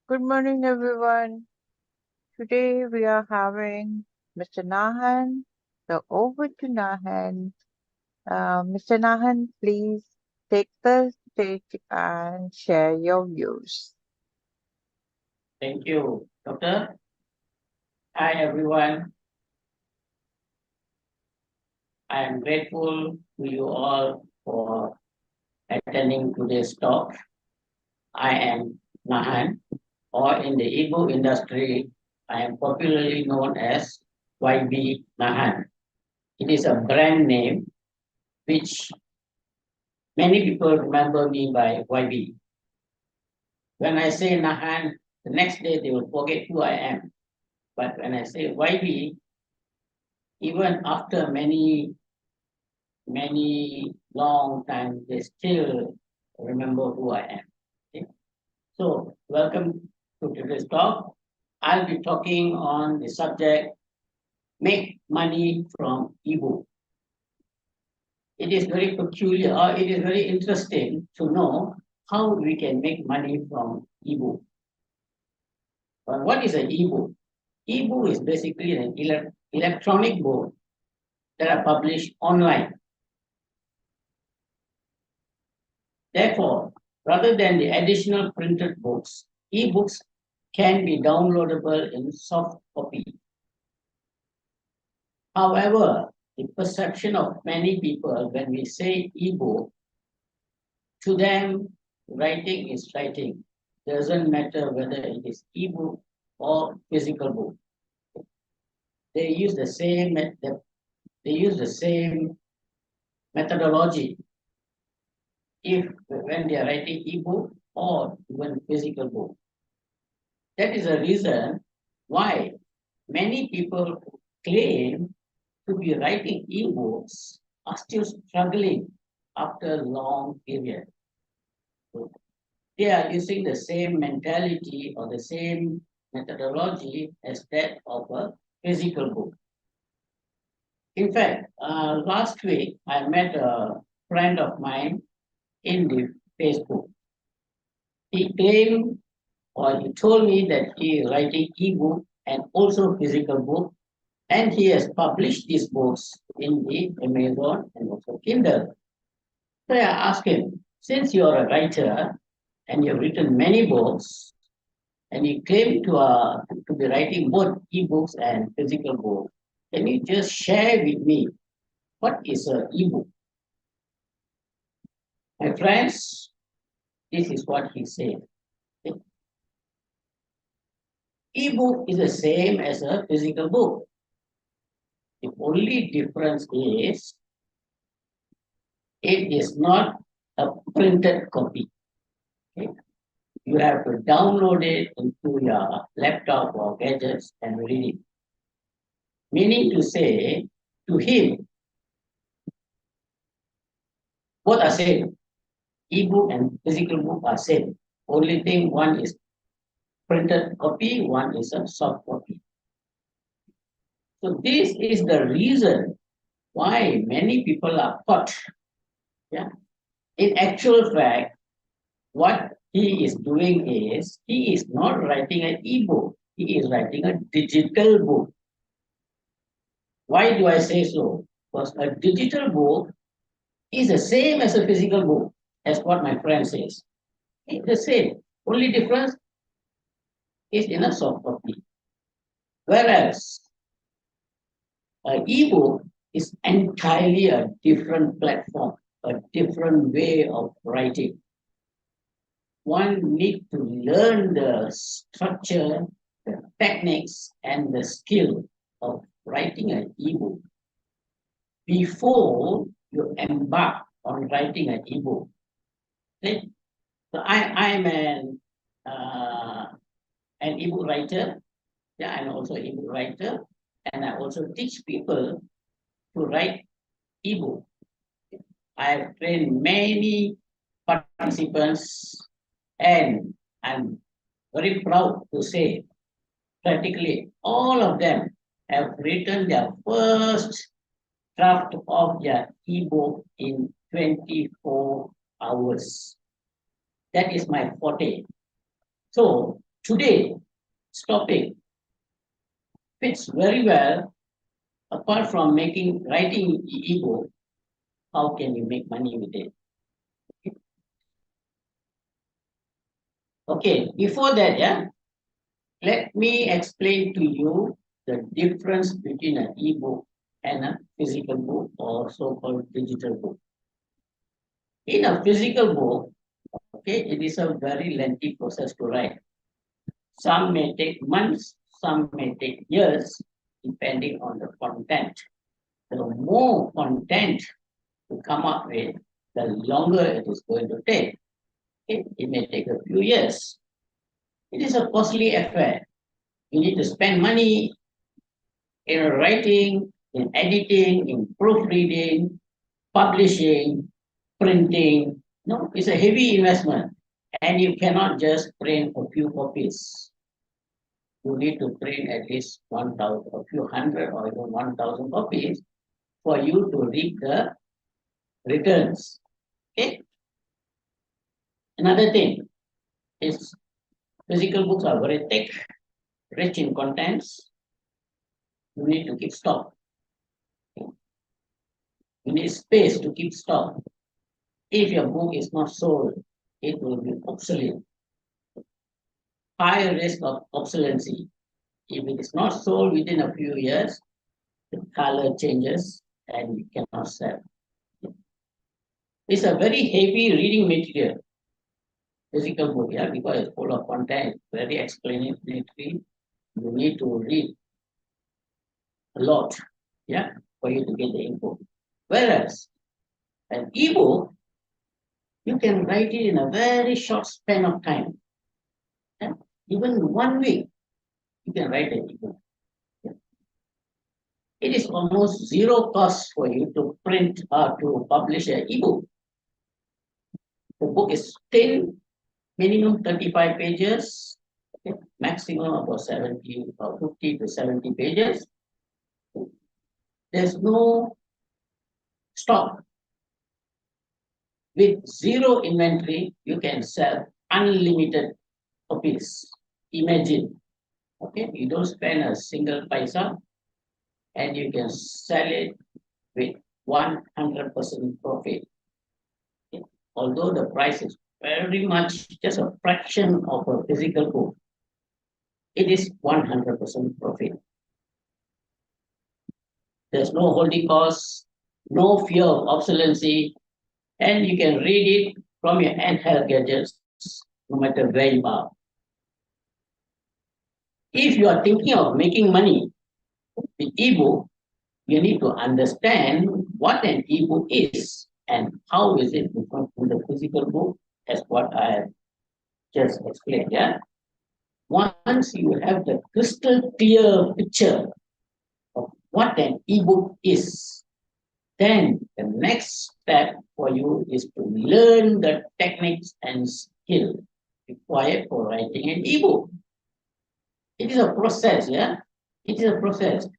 Good morning, everyone. Today we are having Mr. Nahan. So over to Nahan. Mr. Nahan, please take the stage and share your views. Thank you, Doctor. Hi, everyone. I am grateful to you all for attending today's talk. I am Nahan, or in the Igbo industry, I am popularly known as YB Nahan. It is a brand name which many people remember me by YB. When I say Nahan, the next day they will forget who I am. But when I say YB, even after many long time, they still remember who I am. Okay? So, welcome to today's talk. I'll be talking on the subject make money from ebook. It is very peculiar, or it is very interesting to know how we can make money from ebook. But what is an ebook? Ebook is basically an electronic book that are published online. Therefore, rather than the additional printed books, ebooks can be downloadable in soft copy. However, the perception of many people when we say ebook, to them, writing is writing. Doesn't matter whether it is ebook or physical book. They use the same methodology if when they are writing ebook or even physical book. That is a reason why many people who claim to be writing ebooks are still struggling after a long period. So they are using the same mentality or the same methodology as that of a physical book. In fact, last week I met a friend of mine in the Facebook. He claimed or he told me that he is writing ebook and also physical book, and he has published these books in the Amazon and also Kindle. So I asked him, since you are a writer and you've written many books, and you claim to be writing both ebooks and physical books, can you just share with me what is an ebook? My friends, this is what he said. Ebook is the same as a physical book. The only difference is it is not a printed copy. Okay? You have to download it into your laptop or gadgets and read it. Meaning to say, to him, both are same. Ebook and physical book are same. Only thing one is printed copy, one is a soft copy. So this is the reason why many people are caught. Yeah. In actual fact, what he is doing is he is not writing an ebook, he is writing a digital book. Why do I say so? Because a digital book is the same as a physical book, as what my friend says. It's the same. Only difference is in a soft copy. Whereas an ebook is entirely a different platform, a different way of writing. One needs to learn the structure, the techniques, and the skill of writing an ebook before you embark on writing an ebook. Okay? So I'm an ebook writer. Yeah, I'm also an ebook writer, and I also teach people to write ebook. I have trained many participants, and I'm very proud to say practically all of them have written their first draft of their ebook in 24 hours. That is my forte. So Today's topic fits very well. Apart from writing ebook, how can you make money with it? Okay, before that, yeah, let me explain to you the difference between an ebook and a physical book or so-called digital book. In a physical book, okay, it is a very lengthy process to write. Some may take months, some may take years, depending on the content. The more content to come up with, the longer it is going to take. It may take a few years. It is a costly affair. You need to spend money in writing, in editing, in proofreading, publishing, printing. No, it's a heavy investment. And you cannot just print a few copies. You need to print at least 1,000, a few hundred, or even 1,000 copies for you to reap the returns. Okay. Another thing is physical books are very thick, rich in contents. You need to keep stock. You need space to keep stock. If your book is not sold, it will be obsolete. High risk of obsolescence. If it is not sold within a few years, the color changes and you cannot sell. It's a very heavy reading material, physical book, yeah, because it's full of content, very explanatory. You need to read a lot, yeah, for you to get the info. Whereas an ebook, you can write it in a very short span of time. Yeah? Even 1 week, you can write an ebook. Yeah? It is almost zero cost for you to print or to publish an ebook. The book is thin, minimum 35 pages, okay, maximum about 70 or 50 to 70 pages. There's no stock. With zero inventory, you can sell unlimited copies. Imagine, okay, you don't spend a single paisa and you can sell it with 100% profit. Okay. Although the price is very much just a fraction of a physical book, it is 100% profit. There's no holding costs, no fear of obsolescence, and you can read it from your handheld gadgets, no matter where you are. If you are thinking of making money with ebook, you need to understand what an ebook is and how is it different from the physical book, as what I have just explained. Yeah. Once you have the crystal clear picture of what an ebook is, then the next step for you is to learn the techniques and skill required for writing an ebook. It is a process, yeah? It is a process.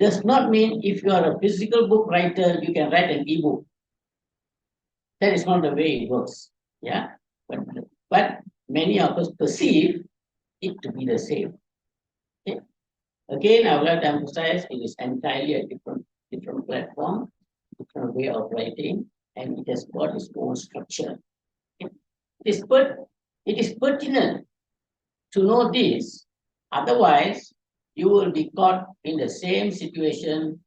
Does not mean if you are a physical book writer, you can write an ebook. That is not the way it works, yeah? But many of us perceive it to be the same. Okay? Again, I would like to emphasize it is entirely a different platform, different way of writing, and it has got its own structure. It is pertinent to know this. Otherwise, you will be caught in the same situation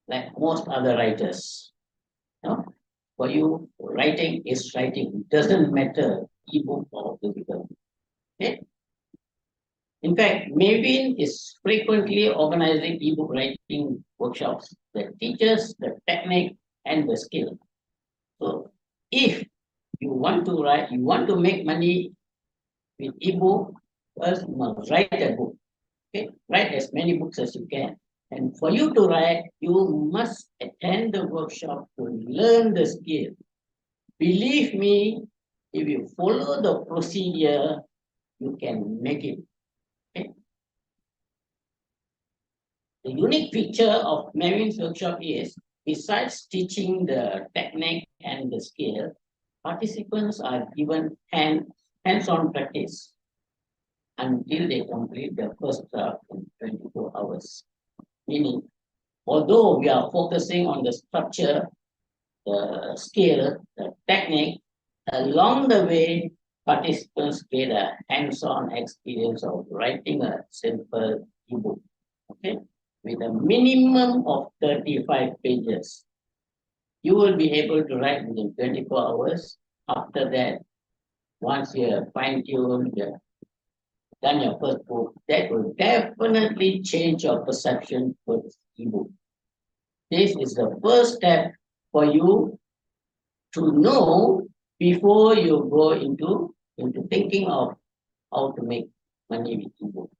like most other writers. No? For you, writing is writing. It doesn't matter ebook or physical. Okay? In fact, Mavin is frequently organizing ebook writing workshops that teaches the technique and the skill. So if you want to write, you want to make money with ebook, first you must write a book. Okay? Write as many books as you can. And for you to write, you must attend the workshop to learn the skill. Believe me, if you follow the procedure, you can make it. Okay? The unique feature of Mavin's workshop is, besides teaching the technique and the skill, participants are given hands-on practice. until they complete their first draft in 24 hours. Meaning, although we are focusing on the structure, the skill, the technique, along the way, participants get a hands-on experience of writing a simple ebook, okay, with a minimum of 35 pages. You will be able to write within 24 hours. After that, once you have fine-tuned, you have done your first book, that will definitely change your perception towards ebook. This is the first step for you to know before you go into thinking of how to make money with ebook.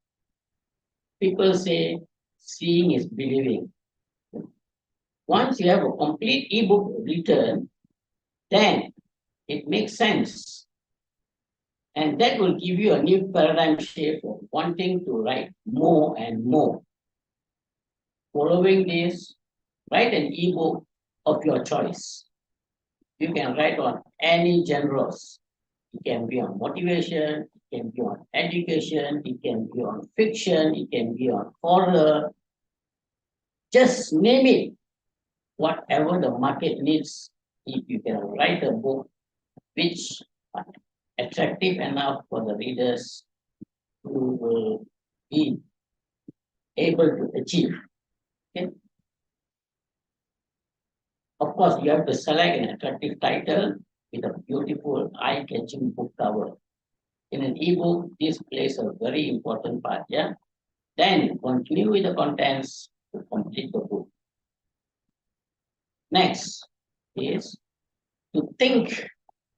People say seeing is believing. Once you have a complete ebook written, then it makes sense. And that will give you a new paradigm shift of wanting to write more and more. Following this, write an ebook of your choice. You can write on any genres. It can be on motivation, it can be on education, it can be on fiction, it can be on horror. Just name it. Whatever the market needs, if you can write a book which are attractive enough for the readers who will be able to achieve. Okay? Of course, you have to select an attractive title with a beautiful, eye-catching book cover. In an ebook, this plays a very important part. Yeah. Then continue with the contents to complete the book. Next is to think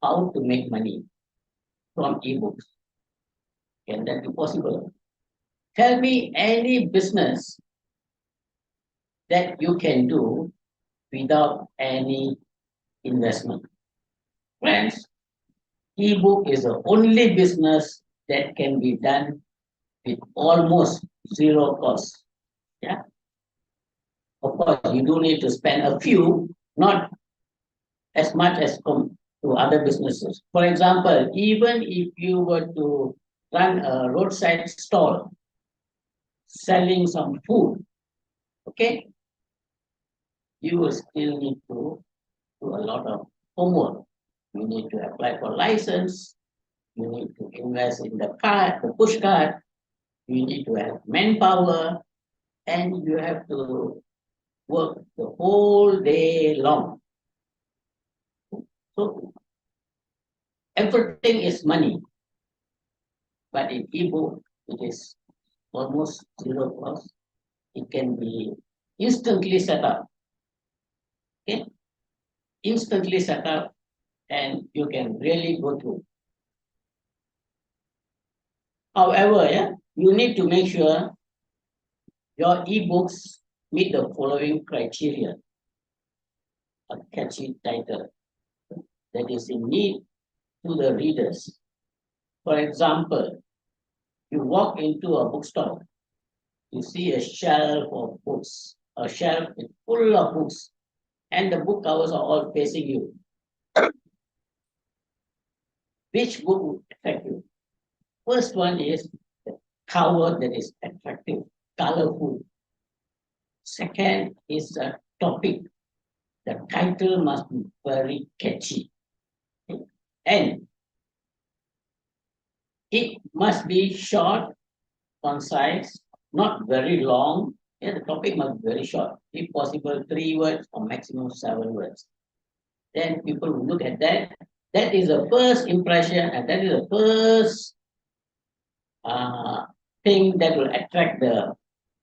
how to make money from ebooks. Can that be possible? Tell me any business that you can do without any investment. Friends, ebook is the only business that can be done with almost zero cost. Yeah. Of course, you do need to spend a few, not as much as to other businesses. For example, even if you were to run a roadside stall selling some food, okay, you will still need to do a lot of homework. You need to apply for license. You need to invest in the card, the push card. You need to have manpower, and you have to work the whole day long. So everything is money, but in ebook it is almost zero cost. It can be instantly set up. Okay, instantly set up, and you can really go through. However, yeah, you need to make sure your ebooks meet the following criteria: a catchy title that is in need to the readers. For example, you walk into a bookstore, you see a shelf of books, a shelf full of books, and the book covers are all facing you. Which book would attract you? First one is the cover that is attractive, colorful. Second is a topic. The title must be very catchy. And it must be short, concise, not very long. Yeah, the topic must be very short. If possible, 3 words or maximum 7 words. Then people will look at that. That is the first impression, and that is the first thing that will attract the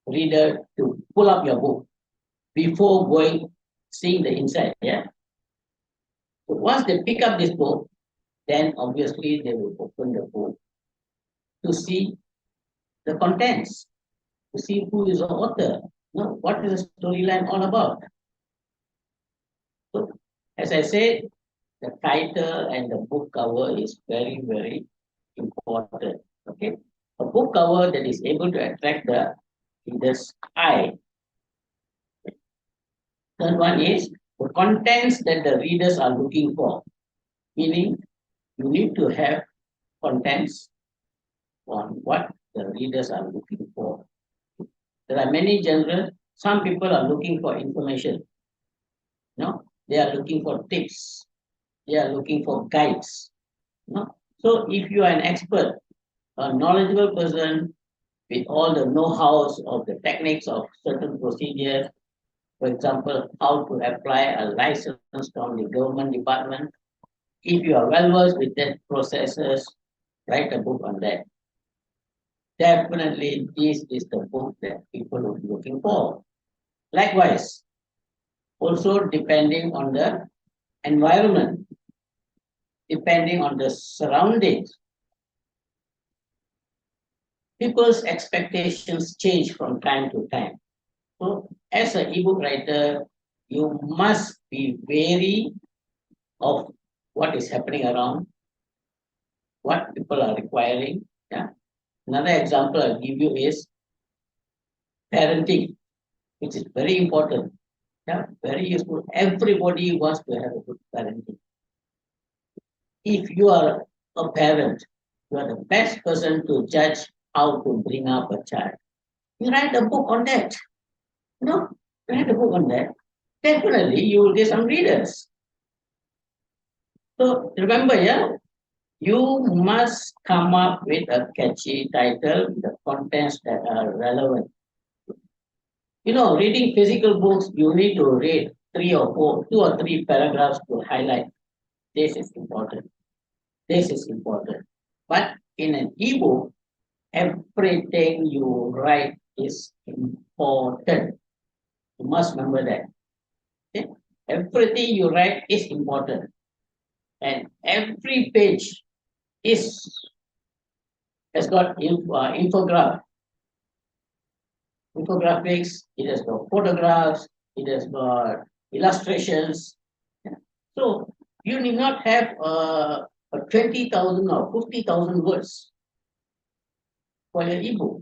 reader to pull up your book before going seeing the inside. Yeah. So once they pick up this book, then obviously they will open the book to see the contents, to see who is the author, what is the storyline all about. So, as I said, the title and the book cover is very, very important. Okay, a book cover that is able to attract the reader's eye. Third one is the contents that the readers are looking for, meaning you need to have contents on what the readers are looking for. There are many genres. Some people are looking for information. No, they are looking for tips. They are looking for guides. No, so if you are an expert, a knowledgeable person with all the know-hows of the techniques of certain procedures, for example, how to apply a license from the government department. If you are well versed with that processes, write a book on that. Definitely, this is the book that people will be looking for. Likewise, also depending on the environment, depending on the surroundings, people's expectations change from time to time. So, as an ebook writer, you must be wary of what is happening around, what people are requiring. Yeah. Another example I'll give you is parenting, which is very important. Yeah, very useful. Everybody wants to have a good parenting. If you are a parent, you are the best person to judge how to bring up a child. You write a book on that. No, write a book on that. Definitely, you will get some readers. So remember, yeah, you must come up with a catchy title, the contents that are relevant. Reading physical books, you need to read three or four, two or three paragraphs to highlight. This is important. This is important. But in an ebook, everything you write is important. You must remember that. Okay? Everything you write is important. And every page is has got infographics, it has got photographs, it has got illustrations. Yeah. So you need not have a 20,000 or 50,000 words for your ebook.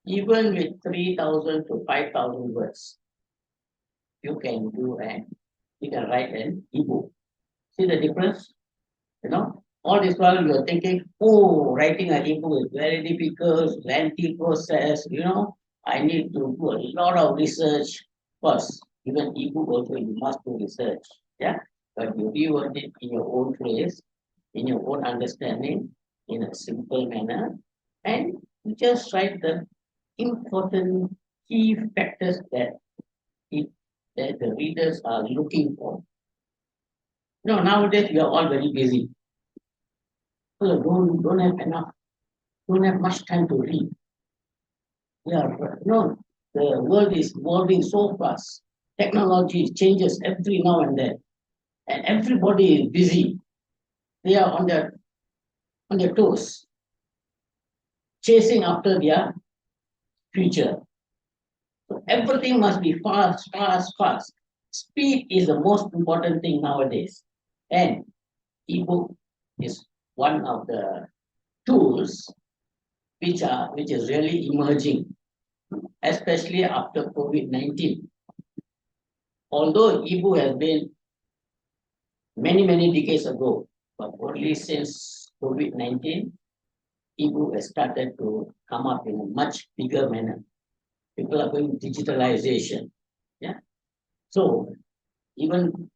Even with 3,000 to 5,000 words, you can write an ebook. See the difference? All this while you're thinking, oh, writing an ebook is very difficult, lengthy process, I need to do a lot of research. First, even ebook also you must do research. Yeah. But you reword it in your own place, in your own understanding, in a simple manner, and you just write the important key factors it, that the readers are looking for. Nowadays we are all very busy. So don't have enough, don't have much time to read. Yeah, no, the world is evolving so fast. Technology changes every now and then, and everybody is busy. They are on their toes, chasing after their future. So everything must be fast, fast, fast. Speed is the most important thing nowadays, and ebook is one of the tools which is really emerging, especially after COVID-19. Although ebook has been many, many decades ago, but only since COVID-19, ebook has started to come up in a much bigger manner. People are going digitalization. Yeah. So even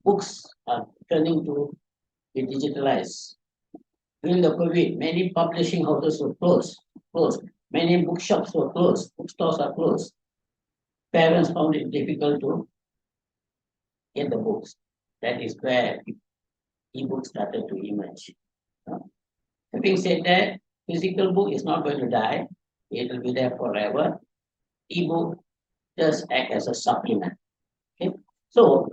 books are turning to be digitalized. During the COVID, many publishing houses were closed. Many bookshops were closed. Bookstores are closed. Parents found it difficult to get the books. That is where ebooks started to emerge. Having said that, physical book is not going to die. It will be there forever. Ebook just act as a supplement. Okay? So,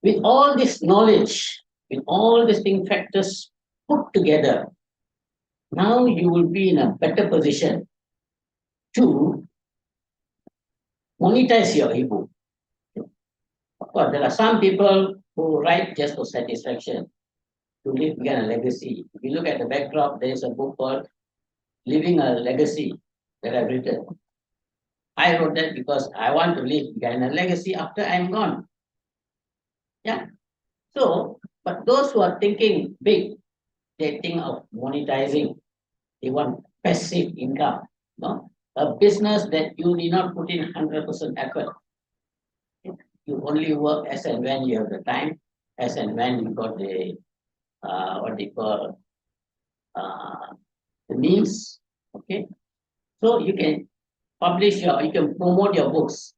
with all this knowledge, with all these thing factors put together, now you will be in a better position to monetize your ebook. Of course, there are some people who write just for satisfaction, to leave behind a legacy. If you look at the backdrop, there is a book called Leaving a Legacy that I've written. I wrote that because I want to leave behind a legacy after I'm gone. Yeah. So, but those who are thinking big, they think of monetizing. They want passive income. No, a business that you need not put in 100% effort. You only work as and when you have the time, as and when you got the what they call uh, the means. Okay, so you can you can promote your books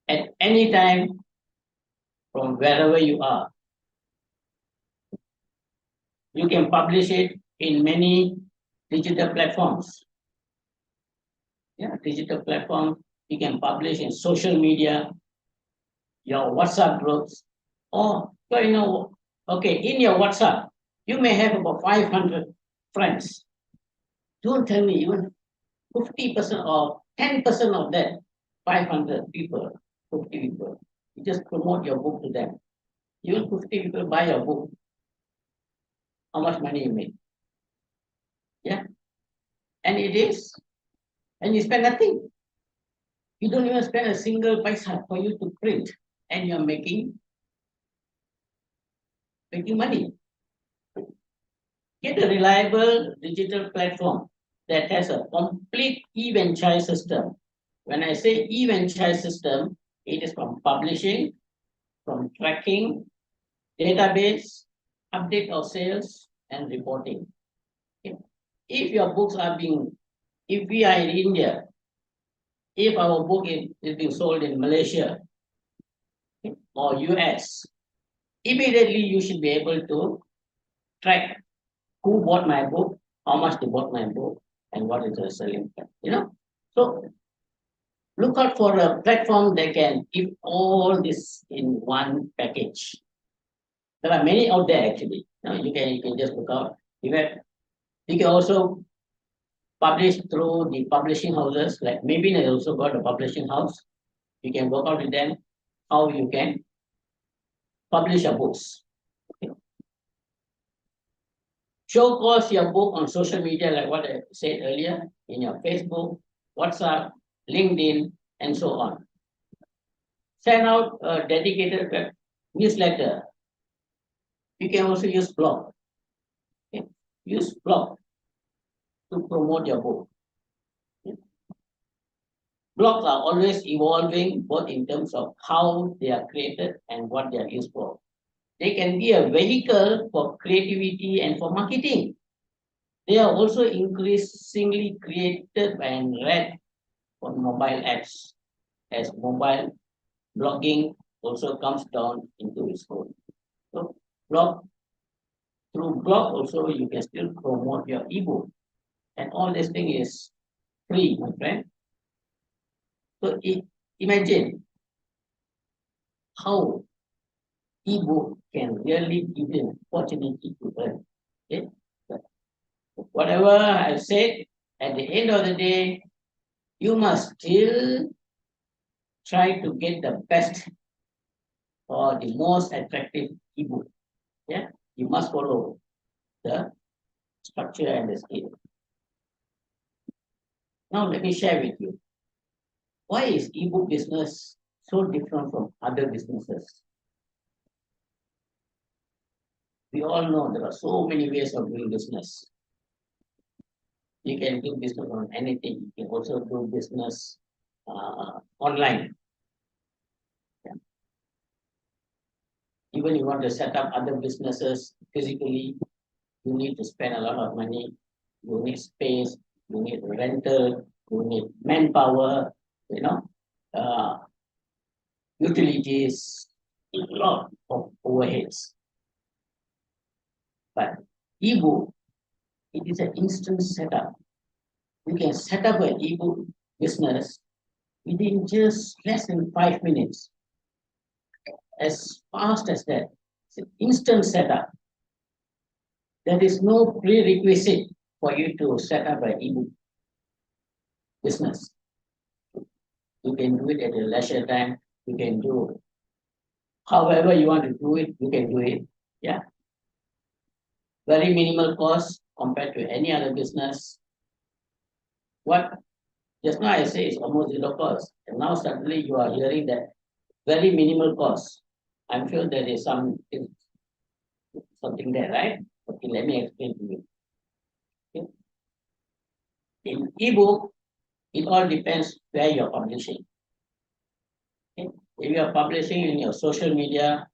at any time from wherever you are. You can publish it in many digital platforms. Yeah, digital platform. You can publish in social media, your WhatsApp groups, or so okay, in your WhatsApp, you may have about 500 friends. Don't tell me even 50% or 10% of that 500 people, 50 people. You just promote your book to them. Even 50 people buy your book. How much money you make? Yeah, and it is, and you spend nothing. You don't even spend a single paisa for you to print, and you're making money. Get a reliable digital platform that has a complete e-franchise system. When I say e-franchise system, it is from publishing, from tracking, database, update of sales, and reporting. Okay. If your books are being, if we are in India, if our book is being sold in Malaysia or US, immediately you should be able to track who bought my book, how much they bought my book, and what is the selling price. So look out for a platform that can give all this in one package. There are many out there actually. You can just look out. You can also publish through the publishing houses. Like maybe they also got a publishing house. You can work out with them how you can publish your books. Okay. Show course your book on social media, like what I said earlier, in your Facebook, WhatsApp, LinkedIn, and so on. Send out a dedicated newsletter. You can also use blog. Okay. Use blog to promote your book. Okay. Blogs are always evolving, both in terms of how they are created and what they are used for. They can be a vehicle for creativity and for marketing. They are also increasingly created and read on mobile apps, as mobile blogging also comes down into its own. So blog through blog also you can still promote your ebook, and all this thing is free, my friend. So imagine how ebook can really give you an opportunity to earn. Okay? Whatever I've said, at the end of the day, you must still try to get the best or the most attractive ebook. Yeah, you must follow the structure and the scale. Now let me share with you, why is ebook business so different from other businesses? We all know there are so many ways of doing business. You can do business on anything. You can also do business online. Yeah. Even you want to set up other businesses physically, you need to spend a lot of money. You need space. You need rental. You need manpower. Uh, utilities. A lot of overheads. But ebook, it is an instant setup. You can set up an ebook business within just less than 5 minutes. As fast as that. It's an instant setup. There is no prerequisite for you to set up an ebook business. You can do it at your leisure time. You can do however you want to do it, you can do it. Yeah. Very minimal cost compared to any other business. What just now I say is almost zero cost. And now suddenly you are hearing that very minimal cost. I'm sure there is something there, right? Okay, let me explain to you. Okay. In ebook, it all depends where you're publishing. Okay. If you are publishing in your social media,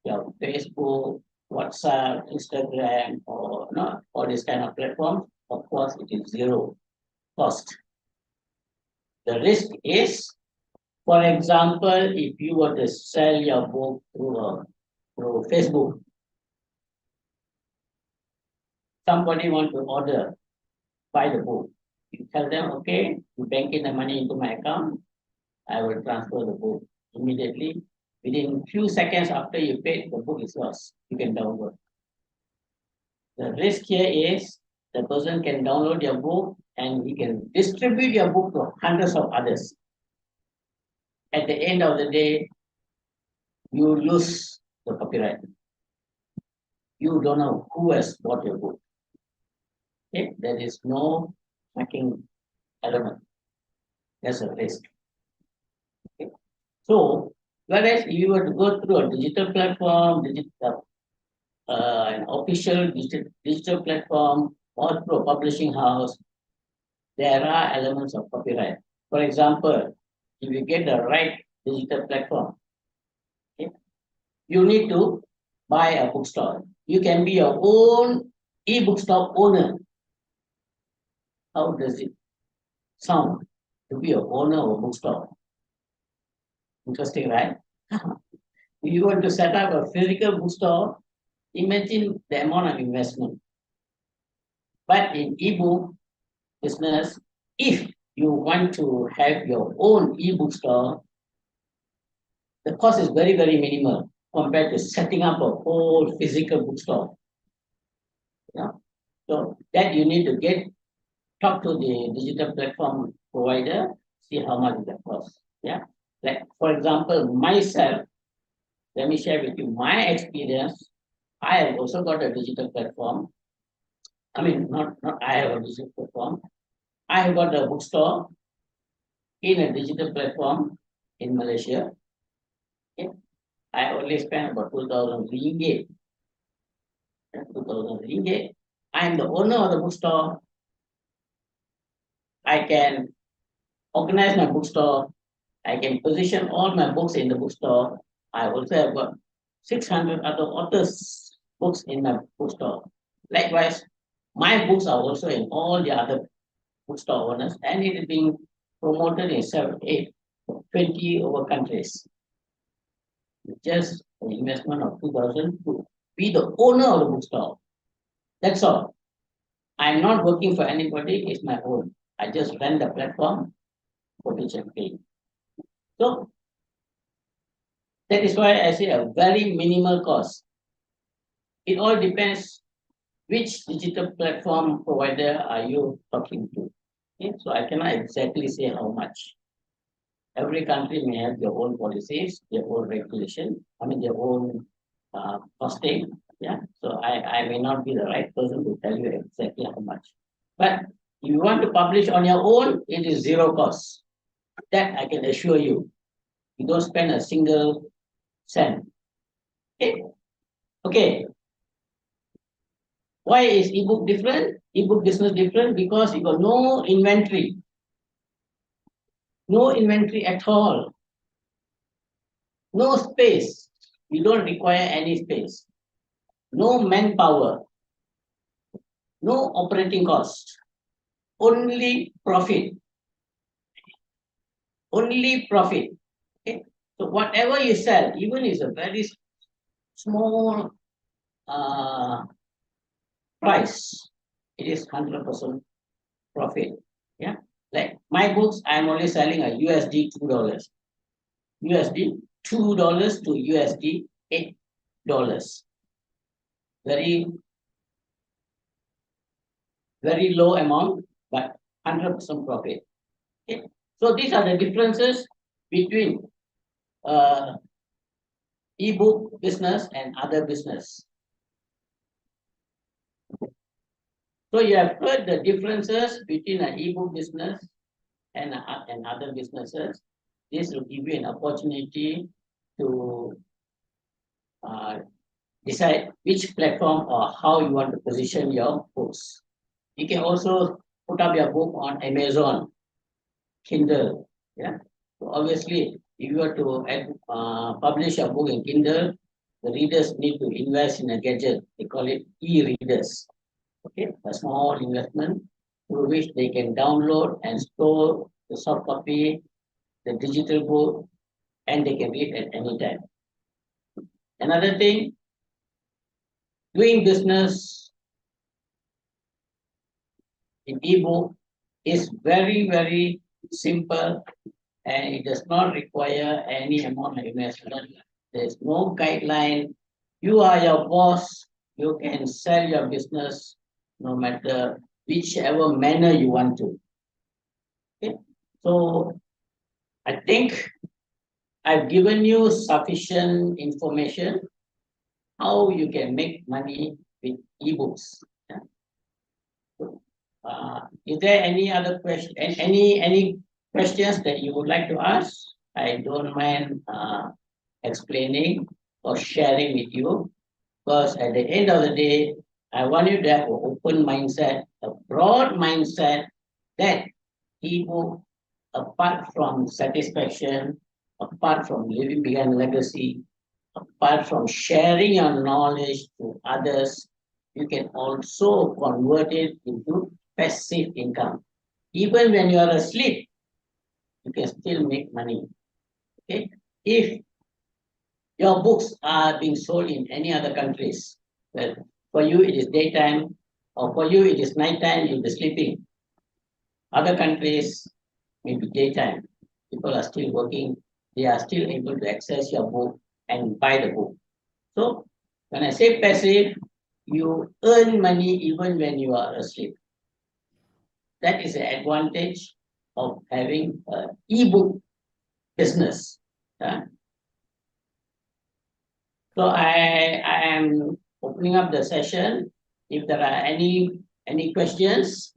your Facebook, WhatsApp, Instagram, or no, all these kind of platforms, of course, it is zero cost. The risk is, for example, if you were to sell your book through Facebook, somebody want to order, buy the book. You tell them, okay, you bank in the money into my account, I will transfer the book immediately. Within few seconds after you paid, the book is yours. You can download. The risk here is the person can download your book and he can distribute your book to hundreds of others. At the end of the day, you lose the copyright. You don't know who has bought your book. Okay? There is no tracking element. That's a risk. Okay? So, whereas if you were to go through a digital platform, an official digital platform, or through a publishing house, there are elements of copyright. For example, if you get the right digital platform, okay, you need to buy a bookstore. You can be your own e-bookstore owner. How does it sound to be a owner of a bookstore? Interesting, right? If you want to set up a physical bookstore, imagine the amount of investment. But in ebook business, if you want to have your own ebook store, the cost is very, very minimal compared to setting up a whole physical bookstore. Yeah. So that you need to talk to the digital platform provider, see how much that costs. Yeah. Like for example, myself, let me share with you my experience. I have also got a digital platform. I mean, not I have a digital platform. I have got a bookstore in a digital platform in Malaysia. Okay. I only spent about 2,000 ringgit. 2,000 ringgit. I am the owner of the bookstore. I can organize my bookstore. I can position all my books in the bookstore. I also have got 600 other authors' books in my bookstore. Likewise, my books are also in all the other bookstore owners, and it is being promoted in 7, 8, 20 over countries. Just an investment of 2,000 to be the owner of the bookstore. That's all. I'm not working for anybody, it's my own. I just run the platform for which I'm paying. So that is why I say a very minimal cost. It all depends which digital platform provider are you talking to. Okay? So I cannot exactly say how much. Every country may have their own policies, their own regulation, their own costing. Yeah. So I may not be the right person to tell you exactly how much. But if you want to publish on your own, it is zero cost. That I can assure you. You don't spend a single cent. Okay. Okay. Why is ebook different? Ebook business different because you got no inventory. No inventory at all. No space. You don't require any space. No manpower. No operating cost. Only profit. Only profit. Okay. So whatever you sell, even if it's a very small price, it is 100% profit. Yeah. Like my books, I'm only selling a USD $2. USD $2 to USD $8. Very, very low amount, but 100% profit. Okay. So these are the differences between ebook business and other business. So you have heard the differences between an ebook business and other businesses. This will give you an opportunity to decide which platform or how you want to position your books. You can also put up your book on Amazon, Kindle. Yeah. So obviously, if you were to publish a book in Kindle, the readers need to invest in a gadget. They call it e-readers. Okay, a small investment through which they can download and store the soft copy, the digital book, and they can read at any time. Another thing, doing business in ebook is very simple and it does not require any amount of investment. There's no guideline. You are your boss. You can sell your business no matter whichever manner you want to. Okay? So I think I've given you sufficient information how you can make money with ebooks. Yeah. So, is there any other question? Any questions that you would like to ask? I don't mind explaining or sharing with you. Because at the end of the day, I want you to have an open mindset, a broad mindset that ebook, apart from satisfaction, apart from leaving behind legacy, apart from sharing your knowledge to others, you can also convert it into passive income. Even when you are asleep, you can still make money. Okay? If your books are being sold in any other countries, well, for you it is daytime, or for you it is nighttime, you'll be sleeping. Other countries, maybe daytime, people are still working, they are still able to access your book and buy the book. So when I say passive, you earn money even when you are asleep. That is the advantage of having an ebook business. So I am opening up the session. If there are any questions,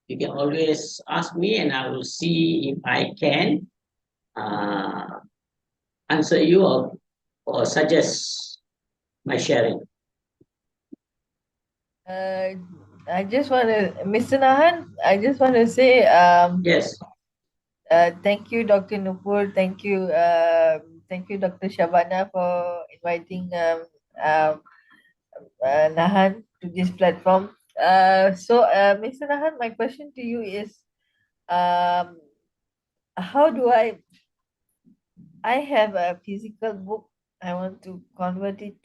you can always ask me, and I will see if I can uh, answer you or suggest my sharing. Uh, I just want to, Mr. Nahan, I just want to say Yes, thank you, Dr. Nupur. Thank you, Dr. Shabana, for inviting Nahan to this platform. Mr. Nahan, my question to you is, um, how do I have a physical book. I want to convert it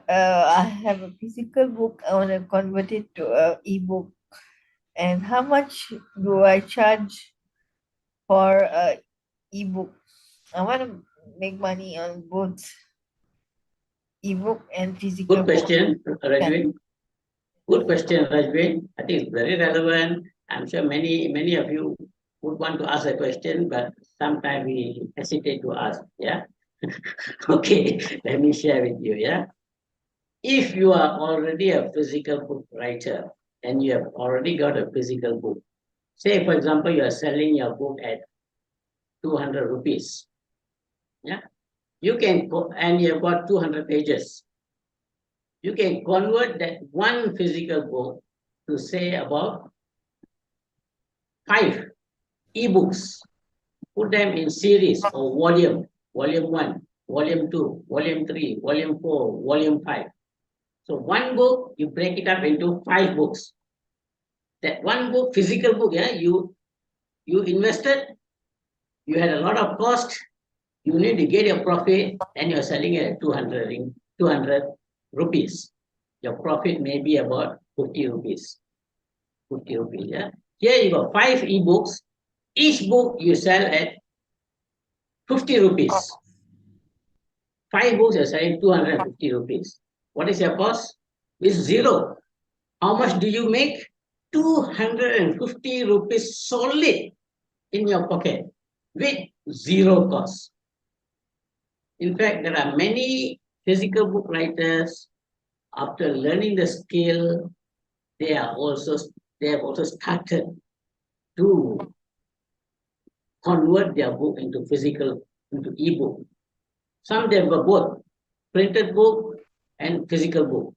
I have a physical book. I want to convert it to a ebook. And how much do I charge for a ebook? I want to make money on both ebook and physical good book. question, Yeah. Rajvin. Good question, Rajvin. I think it's very relevant. I'm sure many of you would want to ask a question, but sometimes we hesitate to ask. Yeah. Okay, let me share with you. Yeah. If you are already a physical book writer and you have already got a physical book, say for example, you are selling your book at 200 rupees. Yeah. You can and you have got 200 pages. You can convert that one physical book to say about 5 ebooks, put them in series or volume 1, volume 2, volume 3, volume 4, volume 5. So one book, you break it up into 5 books. That one book, physical book, yeah, you invested, you had a lot of cost, you need to get your profit, and you're selling it at 200 rupees. Your profit may be about 50 rupees. 50 rupees, yeah. Here you got 5 ebooks. Each book you sell at 50 rupees. 5 books you're selling 250 rupees. What is your cost? It's zero. How much do you make? 250 rupees solid in your pocket with zero cost. In fact, there are many physical book writers, after learning the skill, they are also they have also started to convert their book into ebook. Some they've got both. printed book and physical book.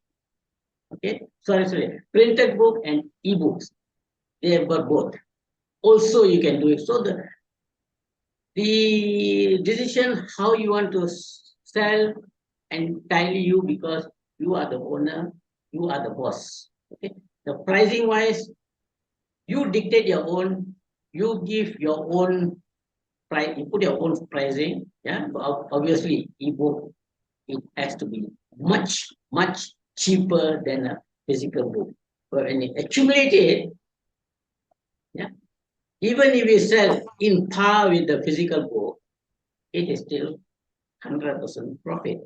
Okay, sorry, printed book and e-books. They have got both. Also, you can do it. So the decision how you want to sell entirely you, because you are the owner, you are the boss. Okay, the pricing wise, you dictate your own, you give your own price, you put your own pricing. Yeah, but obviously ebook, it has to be much cheaper than a physical book. But when you accumulate it, yeah, even if you sell in par with the physical book, it is still 100% profit.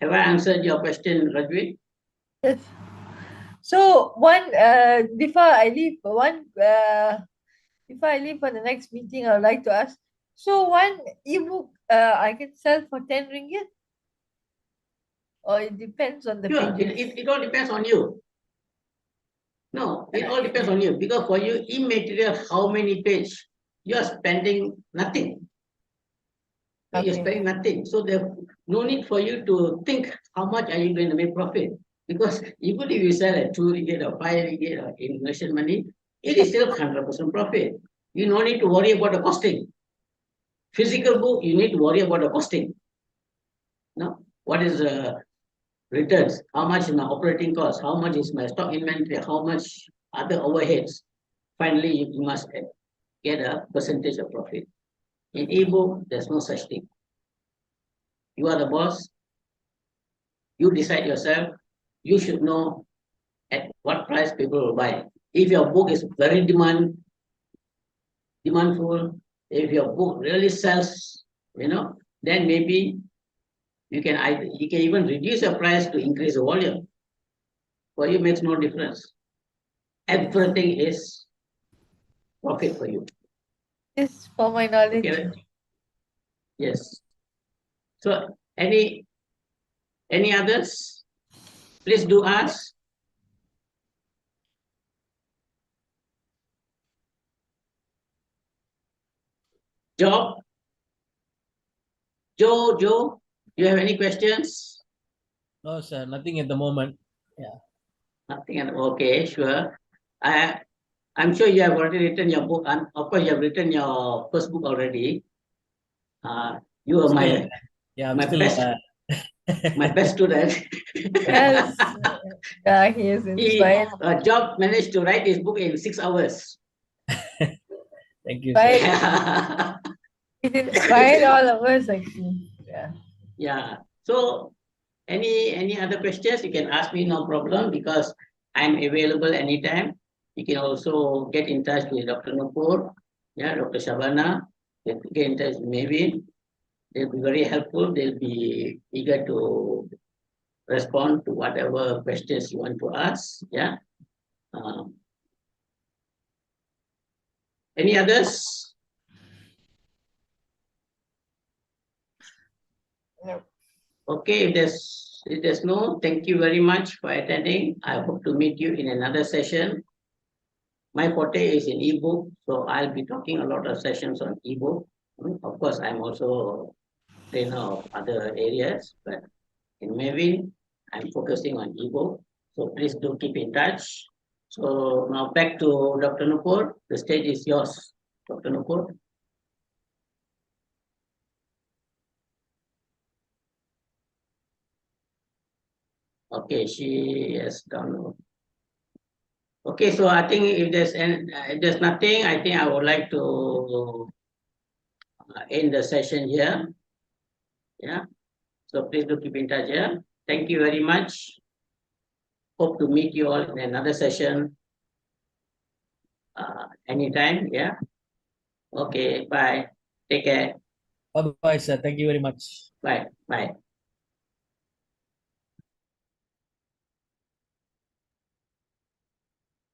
Have I answered your question, Rajvi? Yes. So one before I leave, before I leave for the next meeting, I would like to ask. So one ebook I can sell for 10 ringgit, or it depends on the Sure, pages. it all depends on you. No, it all depends on you, because for you, immaterial, how many page, you are spending nothing. You're Okay. spending nothing. So there's no need for you to think how much are you going to make profit. Because even if you sell at 2 ringgit or 5 ringgit or in Malaysian money, it is still 100% profit. You no need to worry about the costing. Physical book, you need to worry about the costing. No, what is the returns? How much is my operating cost? How much is my stock inventory? How much other overheads? Finally, you must get a percentage of profit. In ebook, there's no such thing. You are the boss. You decide yourself. You should know at what price people will buy. If your book is very demandful, if your book really sells, then maybe you can even reduce your price to increase the volume. For you, makes no difference. Everything is profit for you. Yes, for my knowledge. Okay, right? Yes. So any others? Please do ask. Job, Joe, do you have any questions? No, sir, nothing at the moment. Yeah. Nothing. Okay, sure. I'm sure you have already written your book, and of course you have written your first book already. You are Still, yeah, I'm my still. best my best student. Yes. Yeah, he is inspired. Job managed to write his book in 6 hours. Thank you, sir. Inspired. It inspired all of us actually. Yeah. Yeah. So any other questions, you can ask me, no problem, because I'm available anytime. You can also get in touch with Dr. Nupur, yeah, Dr. Shabana. Get in touch with Mavin. They'll be very helpful. They'll be eager to respond to whatever questions you want to ask. Yeah. Any others? No. Okay, if there's no, thank you very much for attending. I hope to meet you in another session. My forte is in ebook, so I'll be talking a lot of sessions on ebook. Of course, I'm also trainer of other areas, but in Mavin, I'm focusing on ebook. So please do keep in touch. So now back to Dr. Nupur. The stage is yours, Dr. Nupur. Okay, she has done. Okay, so I think if there's nothing, I think I would like to end the session here. Yeah. So please do keep in touch. Yeah. Thank you very much. Hope to meet you all in another session anytime. Yeah. Okay. Bye. Take care. Bye bye, sir. Thank you very much. Bye. Bye.